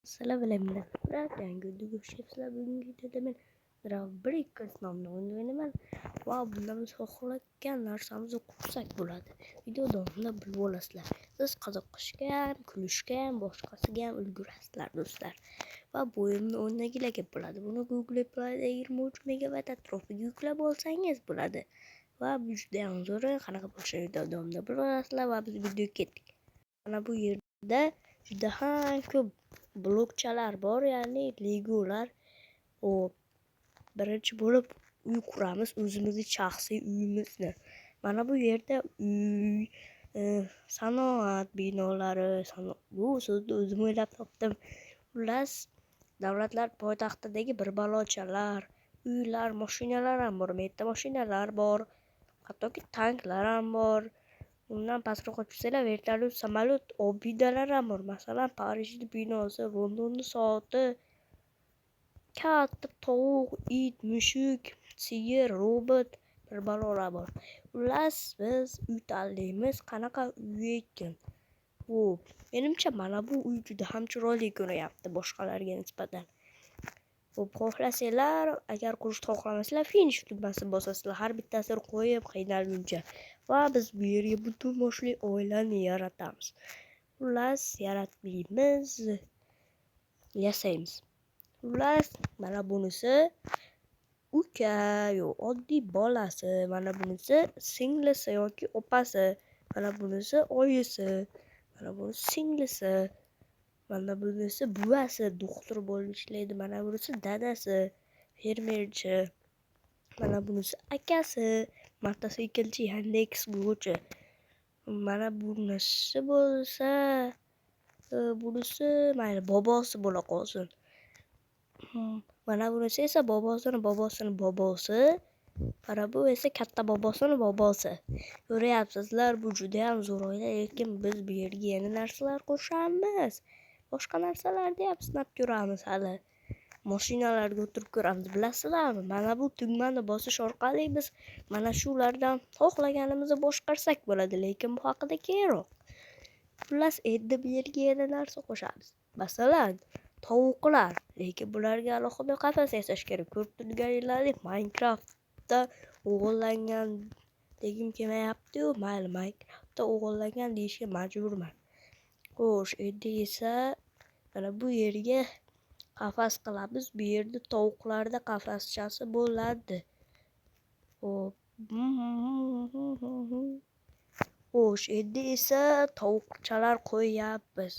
Assalomu alaykum. Yangi videoga hoş bugungi videoda men Breakers nomli o'yin o'ynaman va bunda biz xohlagan narsamizni qursak bo'ladi. Video davomida bilib olasizlar. Siz qiziqishga ham, kulishga ham, boshqasiga ham ulgurasizlar do'stlar. Va bu o'yinni o'ynagilarga bo'ladi. Buni Google Play'da 23 megabayt atrofiga yuklab olsangiz bo'ladi. Va bu juda ham zo'r, qanaqa bo'lishini video davomida bilib olasizlar va biz videoga ketdik. Mana bu yerda juda ham ko'p blokchalar bor, ya'ni legolar. Birinchi bo'lib uy quramiz, o'zimizning shaxsiy uyimizni. Mana bu yerda uy, sanoat binolari, bu so'zni o'zim o'ylab topdim. Xullas, davlatlar poytaxtidagi bir balochalar, uylar, mashinalar ham bor. Menda mashinalar bor, hattoki tanklar ham bor. Undan pastroqqa tushsanglar, vertolyot, samolyot, obidalar ham bor. Masalan, Parijning binosi, Londonning soati, katta tovuq, it, mushuk, sigir, robot, bir balolar bor. Xullas, biz uy tanlaymiz, qanaqa uy ekan. Menimcha mana bu uy juda ham chiroyli ko'ryapti boshqalarga nisbatan. Xohlasanglar, agar qurishni xohlamasanglar, finish tugmasini bosasizlar, har bittasini qo'yib qiynalguncha. Va biz bu yerga butun boshli oilani yaratamiz. Xullas, yaratmaymiz, yasaymiz. Xullas, mana bunisi uka, oddiy bolasi, mana bunisi singlisi yoki opasi, mana bunisi oyisi, mana bunisi singlisi, mana bunisi buvasi, doktor bo'lib ishlaydi, mana bunisi dadasi, fermerchi, mana bunisi akasi, mototsiklchi, Yandex Go'chi. Mana bunisi bo'lsa, bunisi mayli bobosi bo'la qolsin. Mana bunisi esa bobosini bobosi. Mana bu esa katta bobosini bobosi. Ko'ryapsizlar, bu juda ham zo'r oila, lekin biz bu yerga yana narsalar qo'shamiz. Boshqa narsalarni ham sinab ko'ramiz hali. Mashinalarga o'tirib ko'ramiz, bilasizlarmi? Mana bu tugmani bosish orqali biz mana shulardan xohlaganimizni boshqarsak bo'ladi, lekin bu haqida keyinroq. Xullas, endi bu yerga yana narsa qo'shamiz. Masalan, tovuqlar, lekin bularga alohida qafas yasash kerak. Ko'rib turganlaringizdek, Minecraftda o'g'irlangan degim kelmayapti-yu, mayli, Minecraftda o'g'irlangan deyishga majburman. Xo'sh, endi esa mana bu yerga qafas qilamiz. Bu yerda tovuqlarda qafaschasi bo'ladi. Xo'sh, endi esa tovuqchalar qo'yapmiz.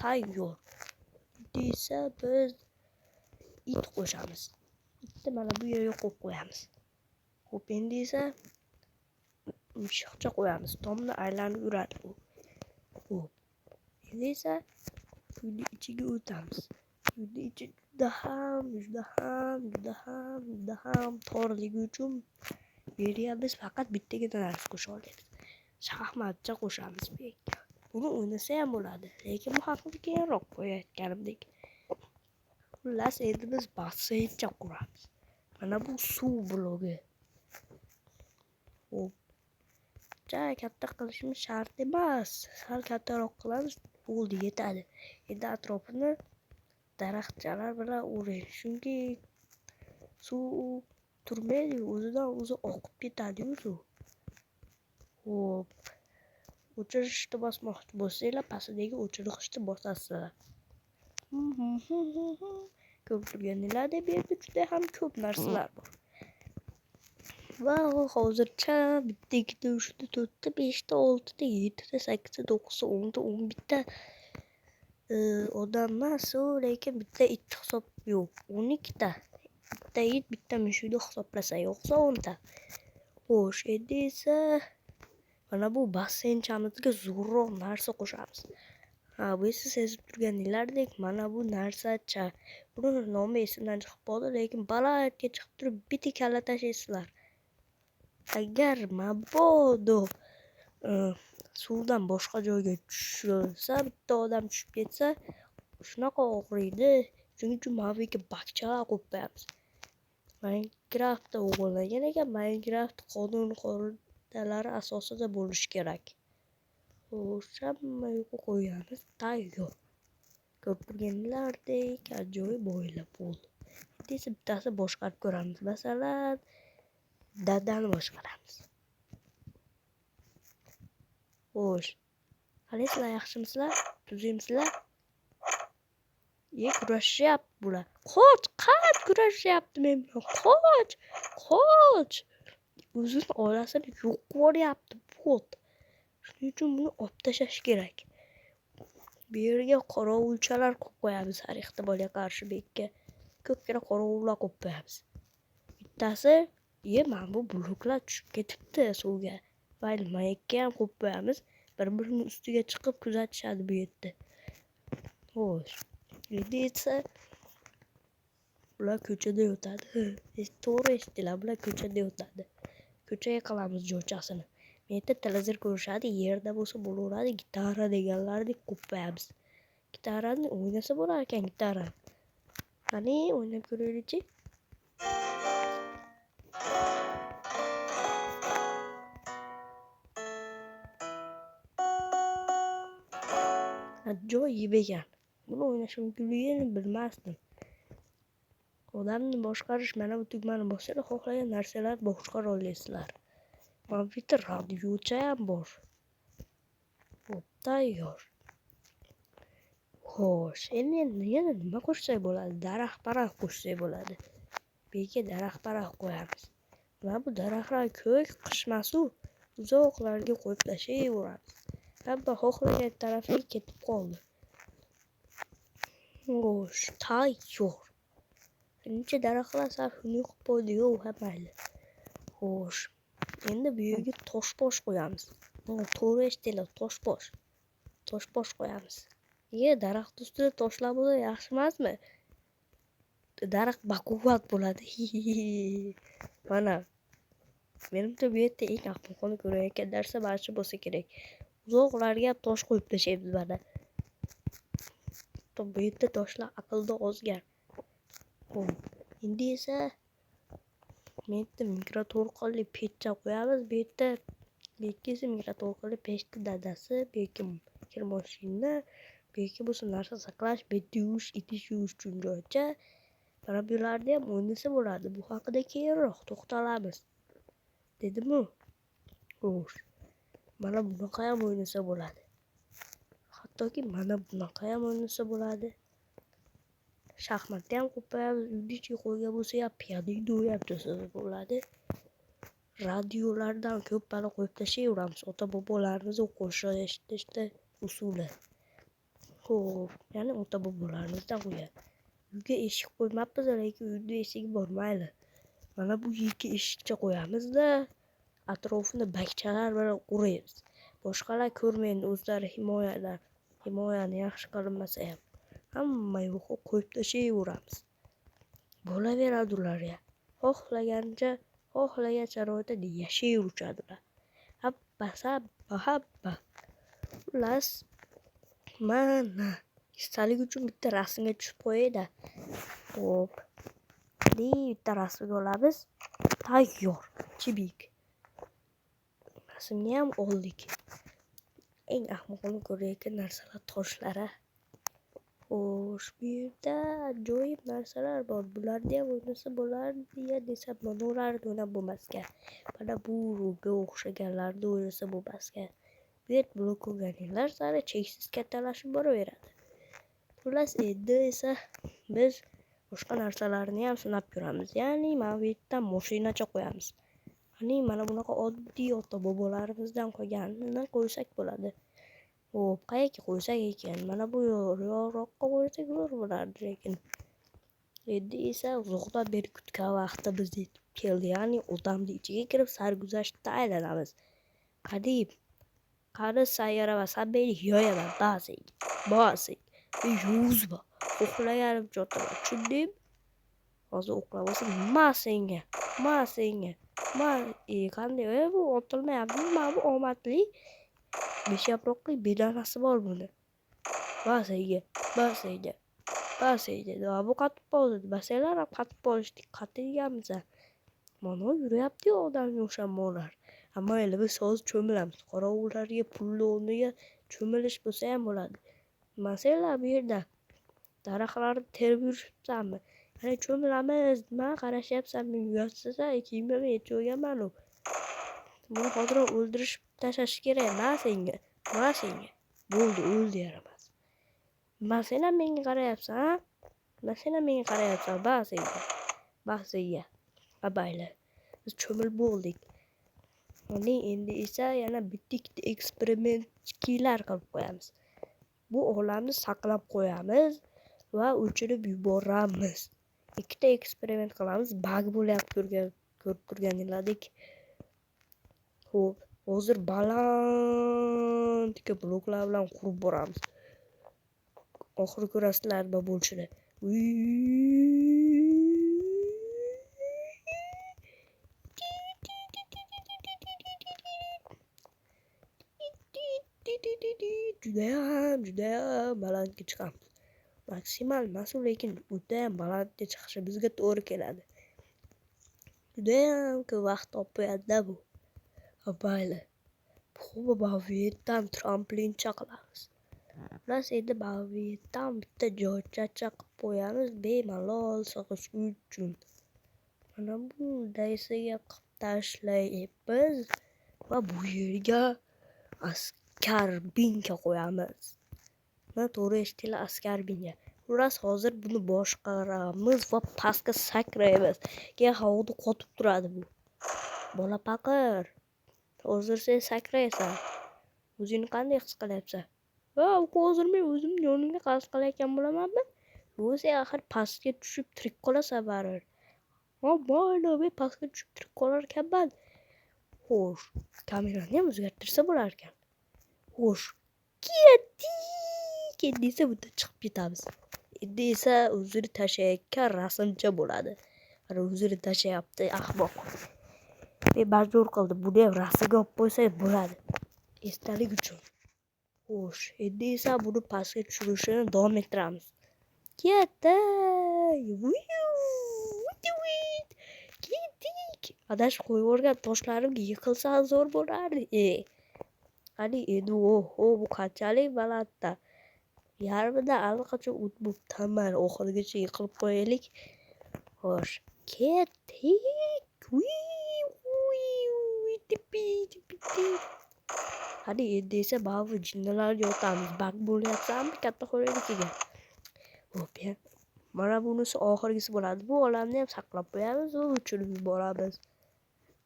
Tayyor. Endi esa biz it qo'shamiz. Itni mana bu yerga qo'yib qo'yamiz. Xo'p, endi esa mushiqcha qo'yamiz. Tomni aylanib yuradi u. Xo'p. Endi esa uyni ichiga o'tamiz. Uyni ichi juda ham torligi uchun bu yerga biz faqat bittagina narsa qo'sha olamiz. Shaxmatcha qo'shamiz bu yerga. Buni o'ynasa ham bo'ladi, lekin bu haqida keyinroq qo'yayotganimdek. Xullas, endi biz basseyncha quramiz. Mana bu suv blogi. Katta qilishimiz shart emas. Sal kattaroq qilamiz, bo'ldi, yetadi. Endi atrofini daraxtchalar bilan o'raymiz. Chunki suv turmaydi, o'zidan o'zi oqib ketadi-yu suv. Xo'p. O'chirishni bosmoqchi bo'lsanglar, pastdagi o'chirgichni bosasizlar. Ko'rib turganinglardek, bu yerda juda ham ko'p narsalar bor. Va hozircha bitta, ikkita, uchta, to'rtta, beshta, oltita, yettita, sakkizta, to'qqizta, o'nta, 11ta odam emas, lekin bitta it hisob yo'q, 12ta. Bitta it, bitta mushukni hisoblasa yo'qsa 10ta. Xo'sh, endi esa mana bu bassenchamizga zo'rroq narsa qo'shamiz. Bu esa sezib turganinglardek, mana bu narsacha. Buni nomi esimdan chiqib qoldi, lekin balandga chiqib turib bitta kalla tashlaysizlar. Agar mabodo suvdan boshqa joyga tushsa, bitta odam tushib ketsa, shunaqa og'riydi. Shuning uchun mana bu yerga bakchalar qo'yib qo'yamiz. Minecraftda o'g'irlangan ekan, Minecraft qonun-qoidalari asosida bo'lishi kerak. Hamma yo'qqa qo'yamiz, tayyor. ko'rib turganlardek ajoyib oila bo'ldi. Endi esa bittasi boshqarib ko'ramiz. Masalan, dadani boshqaramiz. Xo'sh, qalaysizlar, yaxshimisizlar? Tuzimsizlar? Kurashyapti bular. Qoch, qat kurashyapti men bilan. Qoch. O'zini oilasini yo'q qilyapti bot. Shuning uchun buni olib tashlash kerak. Bu yerga qorovulchalar qo'yib qo'yamiz har ehtimolga qarshi bekka. Ko'pgina qorovullar qo'yib qo'yamiz. Bittasi, mana bu bloklar tushib ketibdi suvga. Va mayakka ham qo'yib qo'yamiz. Bir-birining ustiga chiqib kuzatishadi bu yerda. Xo'sh. Endi esa bular ko'chada yotadi. To'g'ri eshitdilar, bular ko'chada yotadi. Ko'chaga qilamiz jo'chasini. Menda televizor ko'rishadi, yerda bo'lsa bo'laveradi, gitara deganlardek qo'yib qo'yamiz. Gitarani o'ynasa bo'lar ekan, gitara. Qani o'ynab ko'raylik-chi. Ajoyib ekan. Buni o'ynash mumkinligini bilmasdim. Odamni boshqarish mana bu tugmani bossangiz, xohlagan narsalarni boshqara olasizlar. Mana bu yerda radiocha ham bor. Xo'p, tayyor. Xo'sh, endi yana nima qo'shsak bo'ladi? Daraxt-paraxt qo'shsak bo'ladi. Beka daraxt-paraxt qo'yamiz. Mana bu daraxtlar ko'k qishmasu uzoqlarga qo'yib tashlayveramiz. Hamma xohlagan tarafga ketib qoldi. Xo'sh, tayyor. Shuncha daraxtlar sal xunuk qo'ydi-yu, mayli. Xo'sh, endi bu yerga toshbosh qo'yamiz. To'g'ri eshitdinglar, toshbosh. Toshbosh qo'yamiz. Daraxt ustida toshlar bo'lsa yaxshi emasmi? Daraxt baquvvat bo'ladi. Mana menimcha bu yerda eng ahmoqona ko'rayotgan narsa mana shu bo'lsa kerak. Uzoqlarga tosh qo'yib tashlaymiz mana. Bu yerda toshlar aqlda ozgan. Endi esa menda mikroto'lqinli pechcha qo'yamiz. Bu yerda bekisi mikroto'lqinli pechni dadasi, bekim kirmoshina, beki bo'lsa narsa saqlash, betni yuvish, idish yuvish uchun joycha. Mana bularni ham o'ynasa bo'ladi. Bu haqida keyinroq to'xtalamiz. Dedimu? Xo'sh. Mana bunaqa ham o'ynasa bo'ladi. Hattoki mana bunaqa ham o'ynasa bo'ladi. Shaxmatni ham qo'yamiz, uydichi qo'ygan bo'lsa ham pianino ham tashlasa bo'ladi. Radiolardan ko'p balo qo'yib tashlayveramiz. Ota-bobolarimiz qo'shiq eshitishda usuli. Xo'p, ya'ni ota-bobolarimizdan qo'yadi. Uyga eshik qo'ymabmiz, lekin uyda eshik bor, mayli. Mana bu yerga eshikcha qo'yamiz-da, atrofini bakchalar bilan quramiz. Boshqalar ko'rmaydi, o'zlari himoyani yaxshi qilinmasa ham. Hamma yo'qqa qo'yib tashlayveramiz. Bo'laveradi ularga. Xohlagancha, xohlagan sharoitda yashayverishadilar. Habba. Xullas, mana istalik uchun bitta rasmga tushib qo'yayda. Xo'p. Bitta rasmga olamiz. Tayyor. Chibik. Rasmni ham oldik. Eng ahmoqona ko'rayotgan narsalar toshlari. Xo'sh, bu yerda ajoyib narsalar bor. Bularni ham o'ynasa bo'lardi deya desam, mana ularni o'ynab bo'lmaskan. Mana bu ruga o'xshaganlarni o'ynasa bo'lmaskan. Bu yer blok o'rganinglar sari cheksiz kattalashib boraveradi. Xullas, endi esa biz boshqa narsalarni ham sinab ko'ramiz. Ya'ni mana bu yerda mashinacha qo'yamiz. Mana bunaqa oddiy ota-bobolarimizdan qolganini qo'ysak bo'ladi. Xo'p, qayerga qo'ysak ekan? Mana bu yo'roqqa qo'ysak bo'lardi lekin. Endi esa uzoqdan beri kutgan vaqtimiz yetib keldi. Ya'ni odamni ichiga kirib sarguzashtda aylanamiz. Qani sayyora va sabiylik yo'yaman, ba'sing. Yuzba. Uxlaganim jotaman, tushundim? Hozir uxlamasam, senga. Qanday bu otilmayapti? Mana bu omadli 5 yaproqli bedanasi bor buni. Basayga. Bu qatib qoldi. Basaylar ham qatib qolishdi. Qatiyamiz. Mana yurayapti-yu odamga o'shamolar. Mayli, biz hozir cho'milamiz. Qorovullarga pulni o'rniga cho'milish bo'lsa ham bo'ladi. Masala bu yerda daraxtlarni terib yuribsanmi? Mana cho'milamiz, nima qarashyapsan? Men yotsasa kiyimimni yechib olganman-ku. Buni hozir o'ldirib tashlash kerak. Nima senga? Bo'ldi, o'ldi yaramas. Nima sen ham menga qarayapsan, ha? Bahsega. Abaylar. Biz cho'milib bo'ldik. Endi esa yana bitta eksperimentchilar qilib qo'yamiz. Bu olamni saqlab qo'yamiz va o'chirib yuboramiz. Ikkita eksperiment qilamiz. Bug bo'lyapti ko'rib turganinglardek. Xo'p, hozir baland bloklar bilan qurib boramiz. Oxiri ko'rasizlar nima bo'lishini. Judayam balandga chiqamiz. Maksimal emas, lekin judayam balandga chiqishi bizga to'g'ri keladi. Judayam ko'p vaqt olib bu. Abaylar. Bu yerdan tramplincha qilamiz. Biz endi yerdan bitta joychacha qilib qo'yamiz, bemalol sig'ish uchun. Mana bundaysiga qilib tashlaymiz va bu yerga askar binka qo'yamiz. Mana to'g'ri eshitdinglar, askar binka. Xullas hozir buni boshqaramiz va pastga sakraymiz. Keyin havoda qotib turadi bu. Bola paqir. Hozir sen sakraysan. O'zingni qanday his qilyapsan? Hozir men o'zimni yonimga qasd qilayotgan bo'lamanmi? Yo'q, sen axir pastga tushib tirik qolasan baribir. Mayli, men pastga tushib tirik qolar ekanman. Xo'sh, kamerani ham o'zgartirsa bo'lar ekan. Xo'sh, endi esa bundan chiqib ketamiz. Endi esa o'zini tashlayotgan rasmcha bo'ladi. Mana o'zini tashlayapti, ahmoq. Men majbur qildim, buni ham rasmga olib qo'ysak bo'ladi. Esdalik uchun. Xo'sh, endi esa buni pastga tushirishni davom ettiramiz. Ketdik. Adashib qo'yib yuborgan toshlarimga yiqilsa zo'r bo'lardi. Qani endi bu qanchalik balandda? Yarmidan allaqachon o'tibman. Oxirigacha yiqilib qo'yaylik. Xo'sh, ketdik. Qani endi esa bu jinnilarga yotamiz. Bak bo'lyapsanmi katta xo'rayligiga? Xo'p, mana bunisi oxirgisi bo'ladi. Bu olamni ham saqlab qo'yamiz va o'chirib yuboramiz.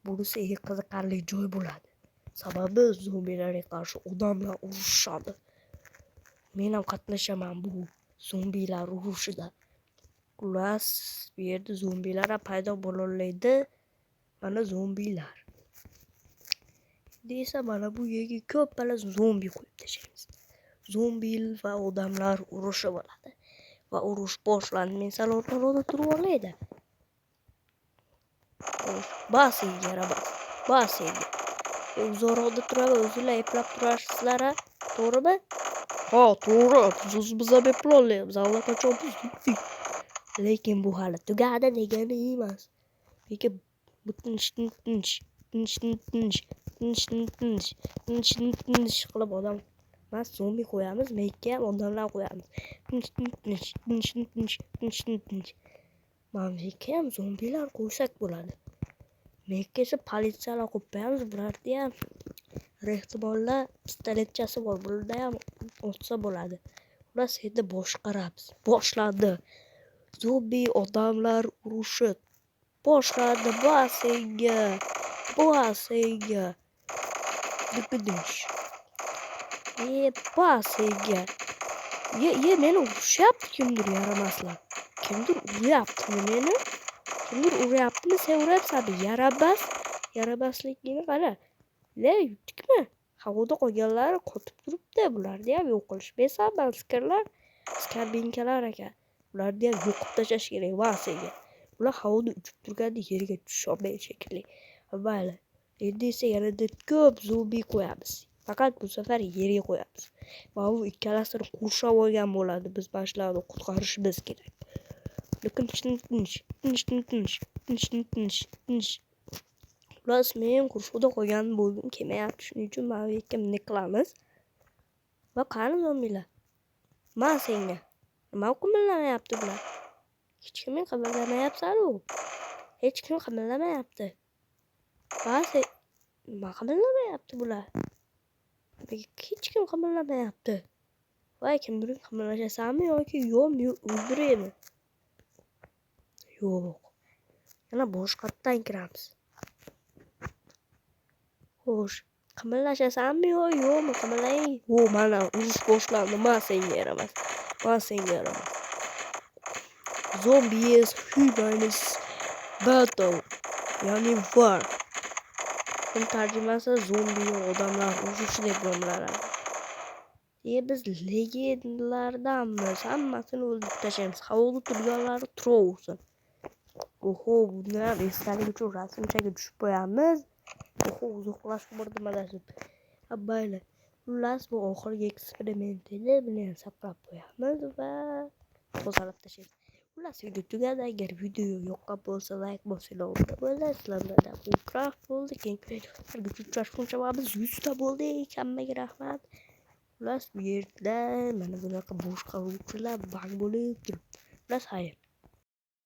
Bunisi eng qiziqarli joy bo'ladi. Sababi zombilarga qarshi odamlar urushadi. Men ham qatnashaman bu zombilar urushida. Xullas, bu yerda zombilar ham paydo bo'laoladi. Mana zombilar. Endi esa mana bu yerga ko'pala zombi qo'yib tashlaymiz. Zombi va odamlar urushi bo'ladi. Va urush boshlandi. Men sal o'rtaroqda turib olaydi. Bas. Uzoqroqda turib o'zinglar eplab turasizlar, to'g'rimi? Ha, to'g'ri. Biz ham eplolaymiz. Allaqachon biz. Lekin bu hali tugadi degani emas. Lekin bu tinch qilib odam mas zombi qo'yamiz, mekka ham odamlar qo'yamiz. Tinch. Mekka ham zombilar qo'ysak bo'ladi. Mekka esa politsiyalar qo'yamiz, bularda ham ehtimollar pistoletchasi bor, bularda ham otsa bo'ladi. Xullas endi boshqaramiz. Boshlandi. Zombi odamlar urushi boshlandi. Basiga. Dukudish. Basiga. Meni urushyapti kimdir yaramaslar. Kimdir uryaptimi meni? Kimdir uryaptimi? Sen uryapsanmi? Yarabasligini qara. Yutdikmi? Havoda qolganlari qotib turibdi. Bularni ham yo'q qilish. Besamman skarbinkalar ekan. Ularni ham yo'qib tashlash kerak vasiga. Ular havoda uchib turganda yerga tusha olmaydi shekilli. Mayli. Endi esa yanada ko'p zombi qo'yamiz. Faqat bu safar yerga qo'yamiz. Va bu ikkalasini qurshab olgan bo'ladi. Biz bashlarni qutqarishimiz kerak. Lekin tinch. Xullas men qurshovda qolgan bo'lgim kelmayapti. Shuning uchun mana bu yerga qilamiz. Va qani zombilar? Men senga Nima qimirlamayapti bular? Hech kim qimirlamayapsan u. Hech kim qimirlamayapti. Nima qimirlamayapti bular? Hech kim qimirlamayapti. Voy, kimdir qimirlashasanmi yoki yo'qmi, o'ldiraymi? Yo'q. Yana boshqatdan kiramiz. Xo'sh, qimirlashasanmi yo'qmi? Qimirlang. Mana urush boshlandi. Men senga yaramas. Zombies humans battle. Ya'ni war. Bunun tarjimasi zombi odamlar urushi deb nomlanadi. Biz legendalardanmiz. Hammasini o'ldirib tashlaymiz. Havoda turganlari tursin. Oho, buni ham esdalik uchun rasmchaga tushib qo'yamiz. Oho, uzoqlashib adashib. Baylar. Xullas, bu oxirgi eksperiment edi. Buni ham saqlab qo'yamiz va qo'zg'alib tashlaymiz. Xullas, video tugadi. Agar video yoqqan bo'lsa, like bosinglar bo'ladi. Sizlardan Minecraft bo'ldi. Keyingi videolarga uchrashguncha biz 100 ta bo'ldik. Hammaga rahmat. Xullas, bu yerda mana bunaqa boshqa ruhlar bang bo'lib turibdi. Xullas, xayr.